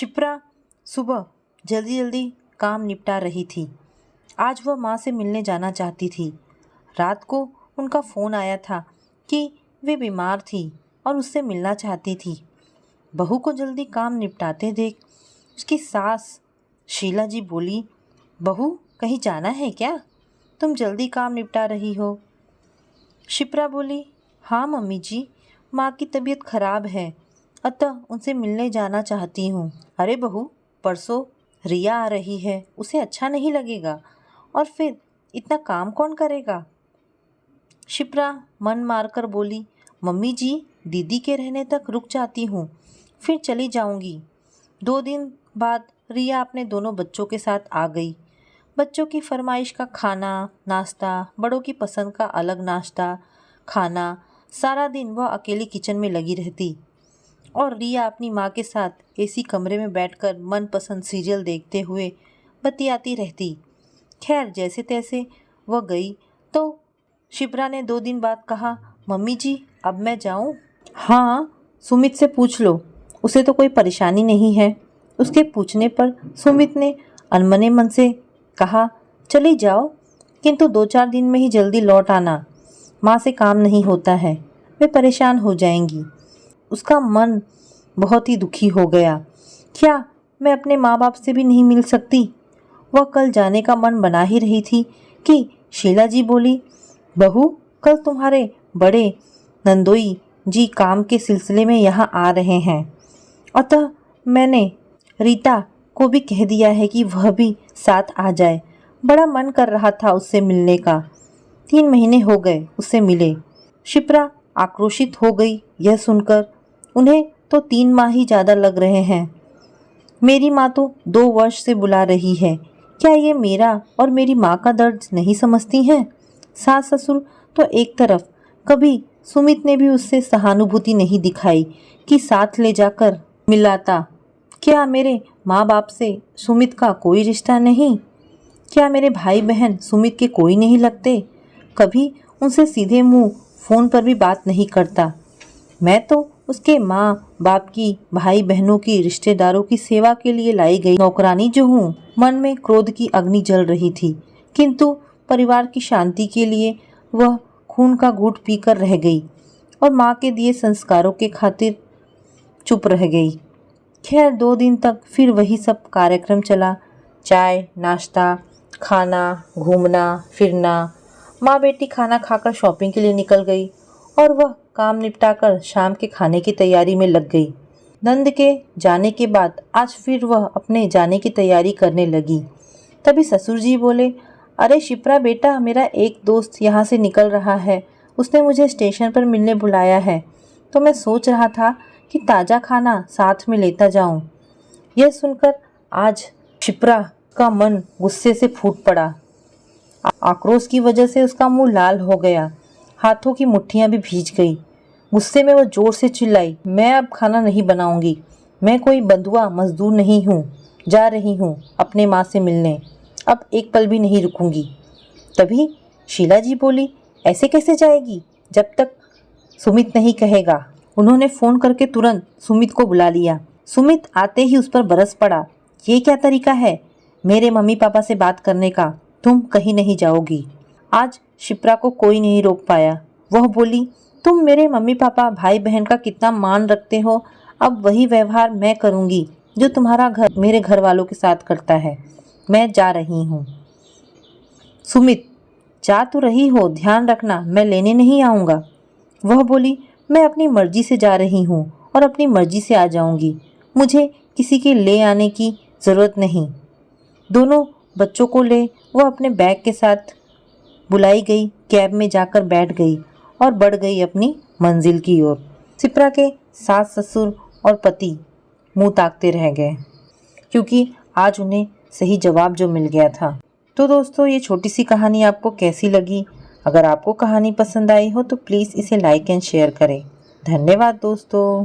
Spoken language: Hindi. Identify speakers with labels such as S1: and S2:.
S1: शिप्रा सुबह जल्दी जल्दी काम निपटा रही थी। आज वह माँ से मिलने जाना चाहती थी। रात को उनका फ़ोन आया था कि वे बीमार थी और उससे मिलना चाहती थी। बहू को जल्दी काम निपटाते देख उसकी सास शीला जी बोली, बहू कहीं जाना है क्या? तुम जल्दी काम निपटा रही हो। शिप्रा बोली, हाँ मम्मी जी, माँ की तबीयत खराब है, अतः उनसे मिलने जाना चाहती हूँ। अरे बहू, परसों रिया आ रही है, उसे अच्छा नहीं लगेगा और फिर इतना काम कौन करेगा? शिप्रा मन मारकर बोली, मम्मी जी, दीदी के रहने तक रुक जाती हूँ, फिर चली जाऊँगी। 2 दिन बाद रिया अपने दोनों बच्चों के साथ आ गई। बच्चों की फरमाइश का खाना नाश्ता, बड़ों की पसंद का अलग नाश्ता खाना, सारा दिन वह अकेली किचन में लगी रहती और रिया अपनी माँ के साथ एसी कमरे में बैठकर मनपसंद सीरियल देखते हुए बतियाती रहती। खैर जैसे तैसे वह गई तो शिप्रा ने 2 दिन बाद कहा, मम्मी जी अब मैं जाऊँ? हाँ, सुमित से पूछ लो, उसे तो कोई परेशानी नहीं है। उसके पूछने पर सुमित ने अनमने मन से कहा, चली जाओ, किंतु 2-4 दिन में ही जल्दी लौट आना। माँ से काम नहीं होता है, वे परेशान हो जाएंगी। उसका मन बहुत ही दुखी हो गया। क्या मैं अपने माँ बाप से भी नहीं मिल सकती? वह कल जाने का मन बना ही रही थी कि शीला जी बोली, बहू कल तुम्हारे बड़े नंदोई जी काम के सिलसिले में यहाँ आ रहे हैं, अतः मैंने रीता को भी कह दिया है कि वह भी साथ आ जाए। बड़ा मन कर रहा था उससे मिलने का, 3 महीने हो गए उससे मिले। शिप्रा आक्रोशित हो गई यह सुनकर। उन्हें तो 3 माह ही ज़्यादा लग रहे हैं। मेरी माँ तो 2 वर्ष से बुला रही है। क्या ये मेरा और मेरी माँ का दर्द नहीं समझती हैं? सास ससुर तो एक तरफ, कभी सुमित ने भी उससे सहानुभूति नहीं दिखाई कि साथ ले जाकर मिलाता। क्या मेरे माँ बाप से सुमित का कोई रिश्ता नहीं? क्या मेरे भाई बहन सुमित के कोई नहीं लगते? कभी उनसे सीधे मुंह फ़ोन पर भी बात नहीं करता। मैं तो उसके माँ बाप की, भाई बहनों की, रिश्तेदारों की सेवा के लिए लाई गई नौकरानी जो हूँ। मन में क्रोध की अग्नि जल रही थी, किंतु परिवार की शांति के लिए वह खून का घूंट पीकर रह गई और माँ के दिए संस्कारों के खातिर चुप रह गई। खैर 2 दिन तक फिर वही सब कार्यक्रम चला। चाय नाश्ता, खाना, घूमना फिरना। माँ बेटी खाना खाकर शॉपिंग के लिए निकल गई और वह काम निपटाकर शाम के खाने की तैयारी में लग गई। नंद के जाने के बाद आज फिर वह अपने जाने की तैयारी करने लगी। तभी ससुर जी बोले, अरे शिप्रा बेटा, मेरा एक दोस्त यहाँ से निकल रहा है, उसने मुझे स्टेशन पर मिलने बुलाया है, तो मैं सोच रहा था कि ताज़ा खाना साथ में लेता जाऊं। यह सुनकर आज शिप्रा का मन गुस्से से फूट पड़ा। आक्रोश की वजह से उसका मुंह लाल हो गया, हाथों की मुट्ठियां भी भीज गई। गुस्से में वह जोर से चिल्लाई, मैं अब खाना नहीं बनाऊंगी, मैं कोई बंधुआ मजदूर नहीं हूँ, जा रही हूँ अपने माँ से मिलने, अब एक पल भी नहीं रुकूंगी। तभी शीला जी बोली, ऐसे कैसे जाएगी जब तक सुमित नहीं कहेगा? उन्होंने फ़ोन करके तुरंत सुमित को बुला लिया। सुमित आते ही उस पर बरस पड़ा, ये क्या तरीका है मेरे मम्मी पापा से बात करने का? तुम कहीं नहीं जाओगी। आज शिप्रा को कोई नहीं रोक पाया। वह बोली, तुम मेरे मम्मी पापा भाई बहन का कितना मान रखते हो, अब वही व्यवहार मैं करूँगी जो तुम्हारा घर मेरे घर वालों के साथ करता है। मैं जा रही हूँ। सुमित, जा तो रही हो, ध्यान रखना मैं लेने नहीं आऊँगा। वह बोली, मैं अपनी मर्जी से जा रही हूँ और अपनी मर्जी से आ जाऊँगी, मुझे किसी के ले आने की ज़रूरत नहीं। दोनों बच्चों को ले वह अपने बैग के साथ बुलाई गई कैब में जाकर बैठ गई और बढ़ गई अपनी मंजिल की ओर। शिप्रा के सास ससुर और पति मुंह ताकते रह गए, क्योंकि आज उन्हें सही जवाब जो मिल गया था। तो दोस्तों, ये छोटी सी कहानी आपको कैसी लगी? अगर आपको कहानी पसंद आई हो तो प्लीज़ इसे लाइक एंड शेयर करें। धन्यवाद दोस्तों।